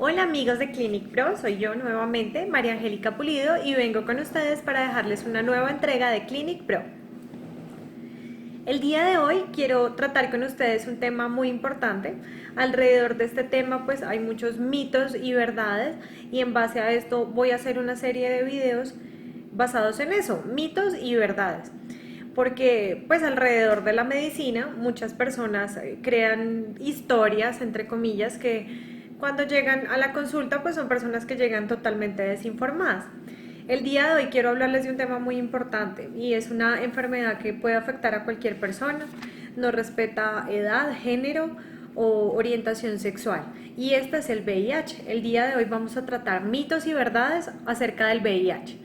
Hola amigos de Clinic Pro, soy yo nuevamente, María Angélica Pulido, y vengo con ustedes para dejarles una nueva entrega de Clinic Pro. El día de hoy quiero tratar con ustedes un tema muy importante. Alrededor de este tema pues hay muchos mitos y verdades, y en base a esto voy a hacer una serie de videos basados en eso, mitos y verdades. Porque pues alrededor de la medicina muchas personas crean historias, entre comillas, que cuando llegan a la consulta pues son personas que llegan totalmente desinformadas. El día de hoy quiero hablarles de un tema muy importante, y es una enfermedad que puede afectar a cualquier persona, no respeta edad, género o orientación sexual, y este es el VIH. El día de hoy vamos a tratar mitos y verdades acerca del VIH.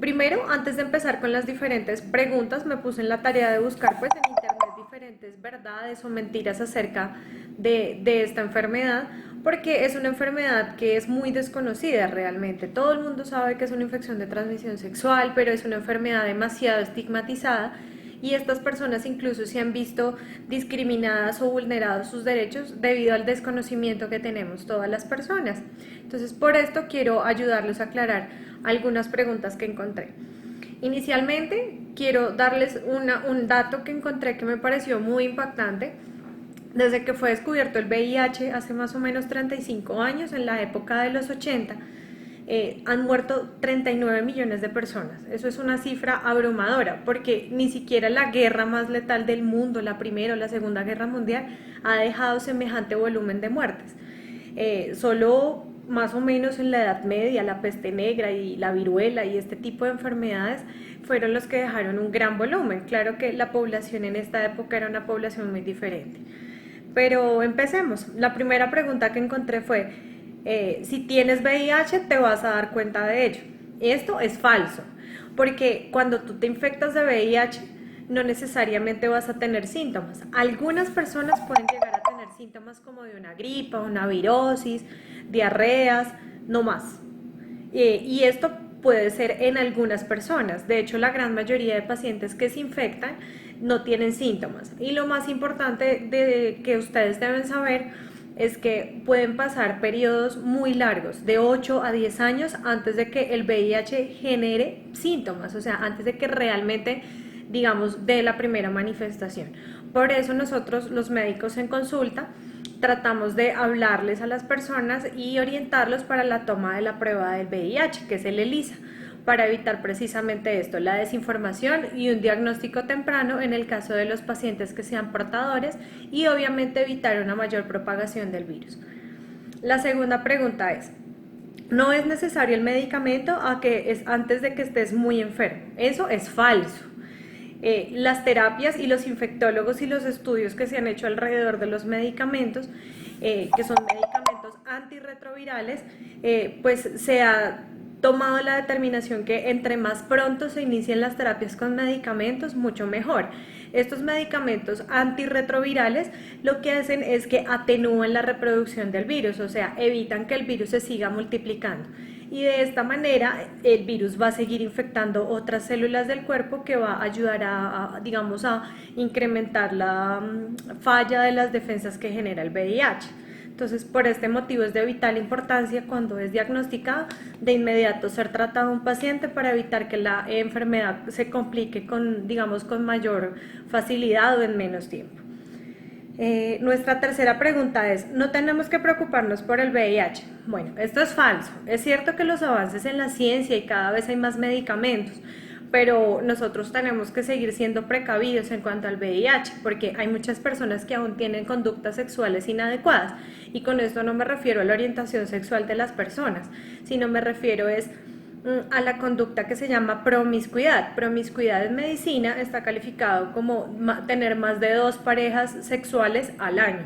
Primero, antes de empezar con las diferentes preguntas, me puse en la tarea de buscar pues en internet diferentes verdades o mentiras acerca de esta enfermedad, porque es una enfermedad que es muy desconocida realmente. Todo el mundo sabe que es una infección de transmisión sexual, pero es una enfermedad demasiado estigmatizada, y estas personas incluso se han visto discriminadas o vulnerados sus derechos debido al desconocimiento que tenemos todas las personas. Entonces, por esto quiero ayudarlos a aclarar algunas preguntas que encontré. Inicialmente, quiero darles un dato que encontré que me pareció muy impactante. Desde que fue descubierto el VIH hace más o menos 35 años, en la época de los 80, han muerto 39 millones de personas. Eso es una cifra abrumadora, porque ni siquiera la guerra más letal del mundo, la Primera o la Segunda Guerra Mundial, ha dejado semejante volumen de muertes. Solo más o menos en la Edad Media, la peste negra y la viruela y este tipo de enfermedades fueron los que dejaron un gran volumen. Claro que la población en esta época era una población muy diferente. Pero empecemos. La primera pregunta que encontré fue, si tienes VIH te vas a dar cuenta de ello. Esto es falso, porque cuando tú te infectas de VIH no necesariamente vas a tener síntomas. Algunas personas pueden llegar a tener síntomas como de una gripa, una virosis, diarreas, no más. Y esto puede ser en algunas personas. De hecho, la gran mayoría de pacientes que se infectan no tienen síntomas. Y lo más importante que ustedes deben saber es que pueden pasar periodos muy largos, de 8 a 10 años, antes de que el VIH genere síntomas, o sea, antes de que realmente, digamos, dé la primera manifestación. Por eso nosotros, los médicos en consulta, tratamos de hablarles a las personas y orientarlos para la toma de la prueba del VIH, que es el ELISA, para evitar precisamente esto, la desinformación y un diagnóstico temprano en el caso de los pacientes que sean portadores, y obviamente evitar una mayor propagación del virus. La segunda pregunta es, no es necesario el medicamento antes de que estés muy enfermo. Eso es falso. Las terapias y los infectólogos y los estudios que se han hecho alrededor de los medicamentos, que son medicamentos antirretrovirales, pues se ha tomado la determinación que entre más pronto se inicien las terapias con medicamentos, mucho mejor. Estos medicamentos antirretrovirales lo que hacen es que atenúan la reproducción del virus, o sea, evitan que el virus se siga multiplicando. Y de esta manera el virus va a seguir infectando otras células del cuerpo, que va a ayudar digamos, a incrementar la falla de las defensas que genera el VIH. Entonces, por este motivo es de vital importancia, cuando es diagnosticado, de inmediato ser tratado un paciente para evitar que la enfermedad se complique digamos, con mayor facilidad o en menos tiempo. Nuestra tercera pregunta es, ¿no tenemos que preocuparnos por el VIH? Bueno, esto es falso. Es cierto que los avances en la ciencia y cada vez hay más medicamentos, pero nosotros tenemos que seguir siendo precavidos en cuanto al VIH, porque hay muchas personas que aún tienen conductas sexuales inadecuadas, y con esto no me refiero a la orientación sexual de las personas, sino me refiero a la conducta que se llama promiscuidad. Promiscuidad en medicina está calificado como tener más de 2 parejas sexuales al año.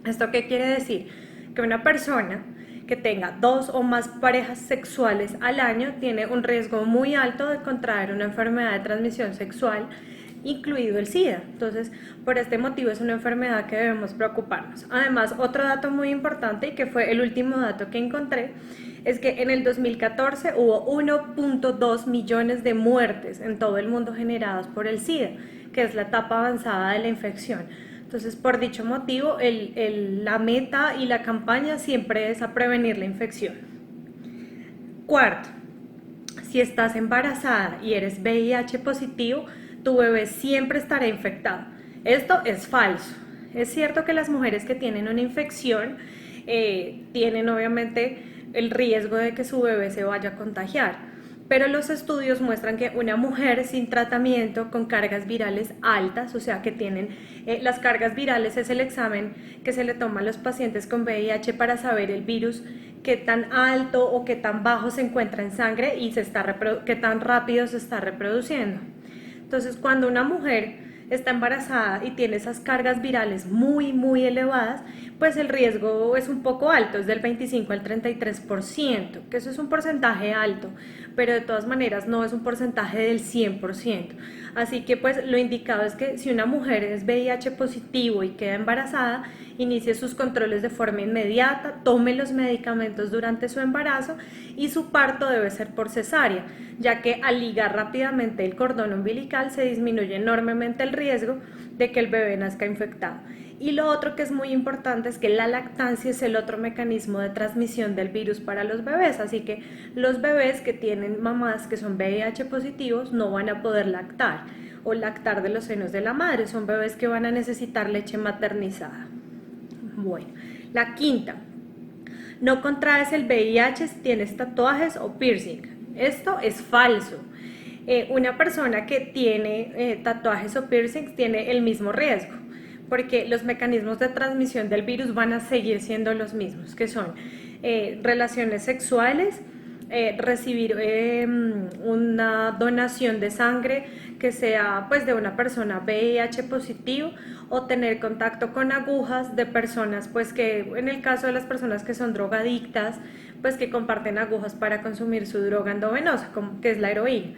¿Esto qué quiere decir? Que una persona que tenga 2 o más parejas sexuales al año tiene un riesgo muy alto de contraer una enfermedad de transmisión sexual, incluido el SIDA. Entonces, por este motivo es una enfermedad que debemos preocuparnos. Además, otro dato muy importante, y que fue el último dato que encontré, es que en el 2014 hubo 1.2 millones de muertes en todo el mundo generadas por el SIDA, que es la etapa avanzada de la infección. Entonces, por dicho motivo, la meta y la campaña siempre es a prevenir la infección. Cuarto, si estás embarazada y eres VIH positivo, tu bebé siempre estará infectado. Esto es falso. Es cierto que las mujeres que tienen una infección tienen obviamente el riesgo de que su bebé se vaya a contagiar, pero los estudios muestran que una mujer sin tratamiento con cargas virales altas, o sea que tienen las cargas virales, es el examen que se le toma a los pacientes con VIH para saber el virus qué tan alto o qué tan bajo se encuentra en sangre y qué tan rápido se está reproduciendo. Entonces, cuando una mujer está embarazada y tiene esas cargas virales muy elevadas, pues el riesgo es un poco alto, es del 25 al 33%, que eso es un porcentaje alto, pero de todas maneras no es un porcentaje del 100%. Así que pues lo indicado es que si una mujer es VIH positivo y queda embarazada, inicie sus controles de forma inmediata, tome los medicamentos durante su embarazo y su parto debe ser por cesárea, ya que al ligar rápidamente el cordón umbilical se disminuye enormemente el riesgo de que el bebé nazca infectado. Y lo otro que es muy importante es que la lactancia es el otro mecanismo de transmisión del virus para los bebés, así que los bebés que tienen mamás que son VIH positivos no van a poder lactar o lactar de los senos de la madre, son bebés que van a necesitar leche maternizada. Bueno, la quinta, no contraes el VIH si tienes tatuajes o piercing. Esto es falso. Una persona que tiene tatuajes o piercings tiene el mismo riesgo, porque los mecanismos de transmisión del virus van a seguir siendo los mismos, que son relaciones sexuales, recibir una donación de sangre que sea pues de una persona VIH positivo o tener contacto con agujas de personas pues que en el caso de las personas que son drogadictas pues que comparten agujas para consumir su droga endovenosa que es la heroína.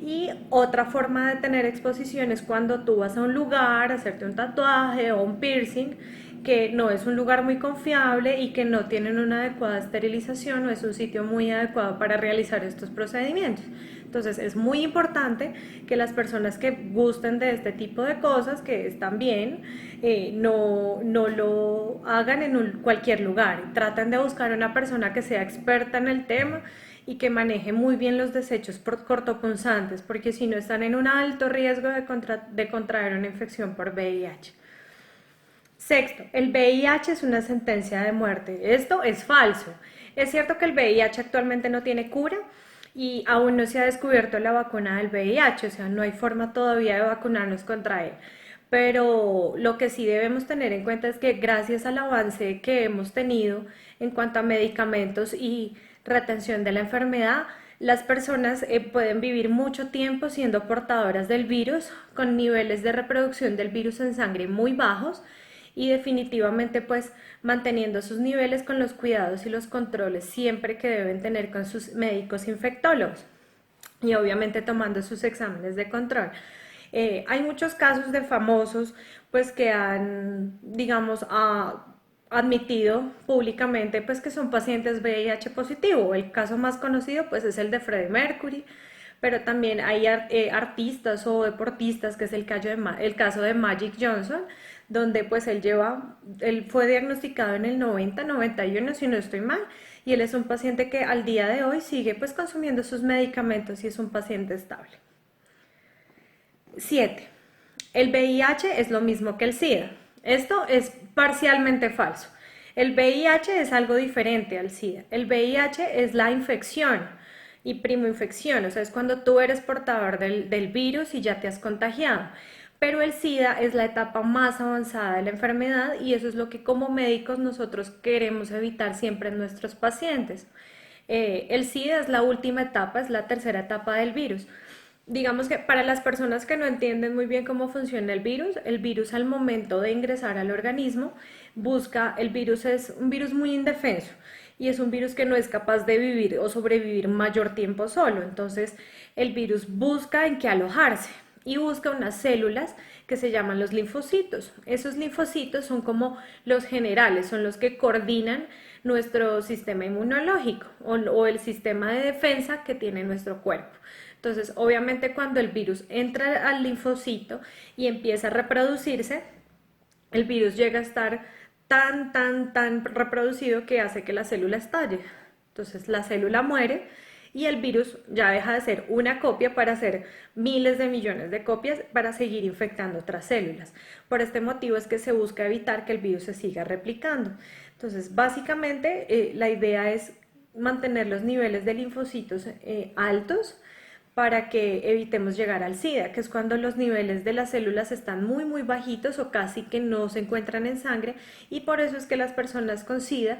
Y otra forma de tener exposición es cuando tú vas a un lugar a hacerte un tatuaje o un piercing que no es un lugar muy confiable y que no tienen una adecuada esterilización o es un sitio muy adecuado para realizar estos procedimientos. Entonces es muy importante que las personas que gusten de este tipo de cosas, que están bien, no lo hagan en cualquier lugar. Traten de buscar una persona que sea experta en el tema y que maneje muy bien los desechos cortopunzantes, porque si no están en un alto riesgo de contraer una infección por VIH. Sexto, el VIH es una sentencia de muerte. Esto es falso. Es cierto que el VIH actualmente no tiene cura y aún no se ha descubierto la vacuna del VIH, o sea, no hay forma todavía de vacunarnos contra él. Pero lo que sí debemos tener en cuenta es que gracias al avance que hemos tenido en cuanto a medicamentos y retención de la enfermedad, las personas pueden vivir mucho tiempo siendo portadoras del virus con niveles de reproducción del virus en sangre muy bajos y definitivamente pues manteniendo sus niveles con los cuidados y los controles siempre que deben tener con sus médicos infectólogos y obviamente tomando sus exámenes de control. Hay muchos casos de famosos pues que han, digamos, admitido públicamente pues que son pacientes VIH positivo. El caso más conocido pues es el de Freddie Mercury, pero también hay artistas o deportistas, que es el caso de Magic Johnson, donde pues él fue diagnosticado en el 90-91 si no estoy mal, y él es un paciente que al día de hoy sigue pues consumiendo sus medicamentos y es un paciente estable. 7. El VIH es lo mismo que el SIDA. Esto es parcialmente falso. El VIH es algo diferente al SIDA. El VIH es la infección y primoinfección, o sea, es cuando tú eres portador del virus y ya te has contagiado. Pero el SIDA es la etapa más avanzada de la enfermedad y eso es lo que como médicos nosotros queremos evitar siempre en nuestros pacientes. El SIDA es la última etapa, es la tercera etapa del virus. Digamos que para las personas que no entienden muy bien cómo funciona el virus al momento de ingresar al organismo el virus es un virus muy indefenso y es un virus que no es capaz de vivir o sobrevivir mayor tiempo solo. Entonces el virus busca en qué alojarse y busca unas células que se llaman los linfocitos. Esos linfocitos son como los generales, son los que coordinan nuestro sistema inmunológico o el sistema de defensa que tiene nuestro cuerpo. Entonces, obviamente cuando el virus entra al linfocito y empieza a reproducirse, el virus llega a estar tan reproducido que hace que la célula estalle. Entonces la célula muere y el virus ya deja de ser una copia para hacer miles de millones de copias para seguir infectando otras células. Por este motivo es que se busca evitar que el virus se siga replicando. Entonces, básicamente, la idea es mantener los niveles de linfocitos altos para que evitemos llegar al SIDA, que es cuando los niveles de las células están muy bajitos o casi que no se encuentran en sangre, y por eso es que las personas con SIDA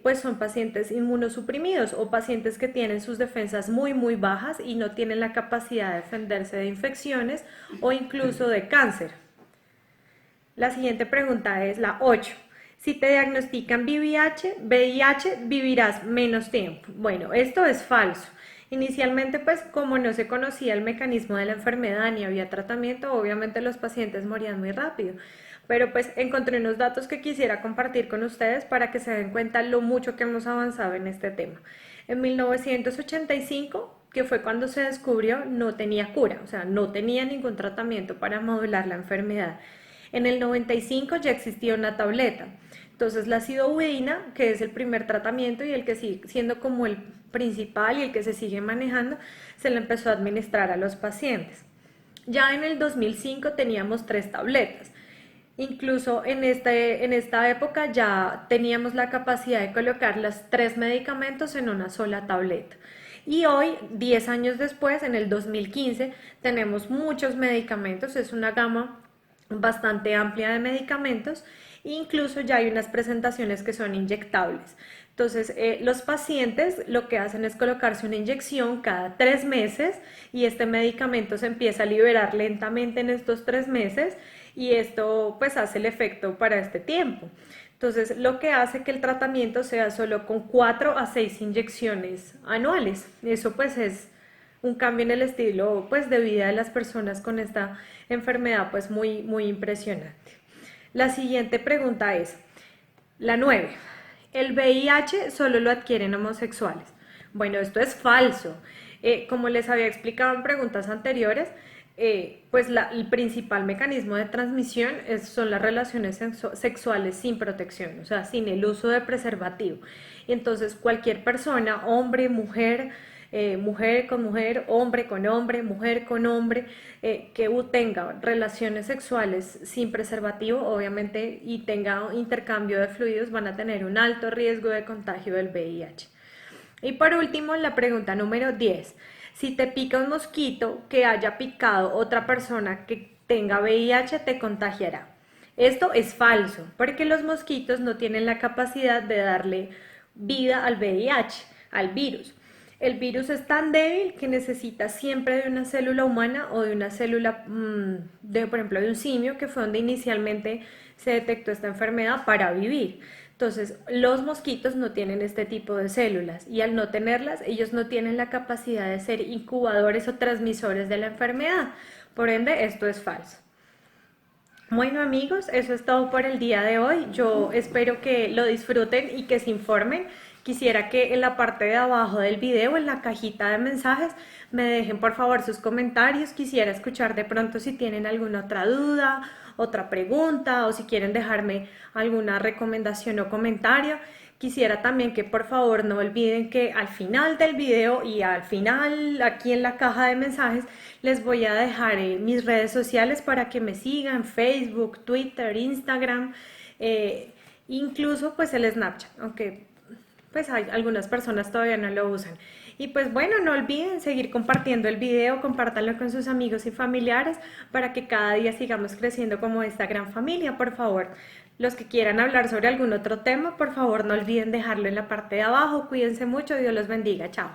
pues son pacientes inmunosuprimidos o pacientes que tienen sus defensas muy bajas y no tienen la capacidad de defenderse de infecciones o incluso de cáncer. La siguiente pregunta es la 8. Si te diagnostican VIH, vivirás menos tiempo. Bueno, esto es falso. Inicialmente, pues como no se conocía el mecanismo de la enfermedad ni había tratamiento, obviamente los pacientes morían muy rápido. Pero pues encontré unos datos que quisiera compartir con ustedes para que se den cuenta lo mucho que hemos avanzado en este tema. En 1985, que fue cuando se descubrió, no tenía cura, o sea, no tenía ningún tratamiento para modular la enfermedad. En el 95 ya existía una tableta. Entonces la acidobudina, que es el primer tratamiento y el que sigue siendo como el principal y el que se sigue manejando, se le empezó a administrar a los pacientes. Ya en el 2005 teníamos 3 tabletas. Incluso en esta época ya teníamos la capacidad de colocar los 3 medicamentos en una sola tableta. Y hoy, 10 años después, en el 2015, tenemos muchos medicamentos, es una gama bastante amplia de medicamentos, e incluso ya hay unas presentaciones que son inyectables. Entonces, los pacientes lo que hacen es colocarse una inyección cada 3 meses y este medicamento se empieza a liberar lentamente en estos 3 meses y esto pues hace el efecto para este tiempo. Entonces, lo que hace que el tratamiento sea solo con 4 a 6 inyecciones anuales. Eso pues es un cambio en el estilo pues de vida de las personas con esta enfermedad pues muy impresionante. La siguiente pregunta es la 9. ¿El VIH solo lo adquieren homosexuales? Bueno, esto es falso. Como les había explicado en preguntas anteriores, pues el principal mecanismo de transmisión son las relaciones sexuales sin protección, o sea, sin el uso de preservativo. Y entonces cualquier persona, hombre, mujer, mujer con mujer, hombre con hombre, mujer con hombre, que tenga relaciones sexuales sin preservativo, obviamente, y tenga intercambio de fluidos, van a tener un alto riesgo de contagio del VIH. Y por último, la pregunta número 10. Si te pica un mosquito que haya picado otra persona que tenga VIH, te contagiará. Esto es falso, porque los mosquitos no tienen la capacidad de darle vida al VIH, al virus. El virus es tan débil que necesita siempre de una célula humana o de una célula, por ejemplo, de un simio, que fue donde inicialmente se detectó esta enfermedad para vivir. Entonces, los mosquitos no tienen este tipo de células y al no tenerlas, ellos no tienen la capacidad de ser incubadores o transmisores de la enfermedad. Por ende, esto es falso. Bueno amigos, eso es todo por el día de hoy. Yo espero que lo disfruten y que se informen. Quisiera que en la parte de abajo del video, en la cajita de mensajes, me dejen por favor sus comentarios. Quisiera escuchar de pronto si tienen alguna otra duda, otra pregunta o si quieren dejarme alguna recomendación o comentario. Quisiera también que por favor no olviden que al final del video y al final aquí en la caja de mensajes les voy a dejar mis redes sociales para que me sigan: Facebook, Twitter, Instagram, incluso pues el Snapchat, aunque pues algunas personas todavía no lo usan. Y pues bueno, no olviden seguir compartiendo el video, compártanlo con sus amigos y familiares para que cada día sigamos creciendo como esta gran familia, por favor. Los que quieran hablar sobre algún otro tema, por favor no olviden dejarlo en la parte de abajo. Cuídense mucho, Dios los bendiga, chao.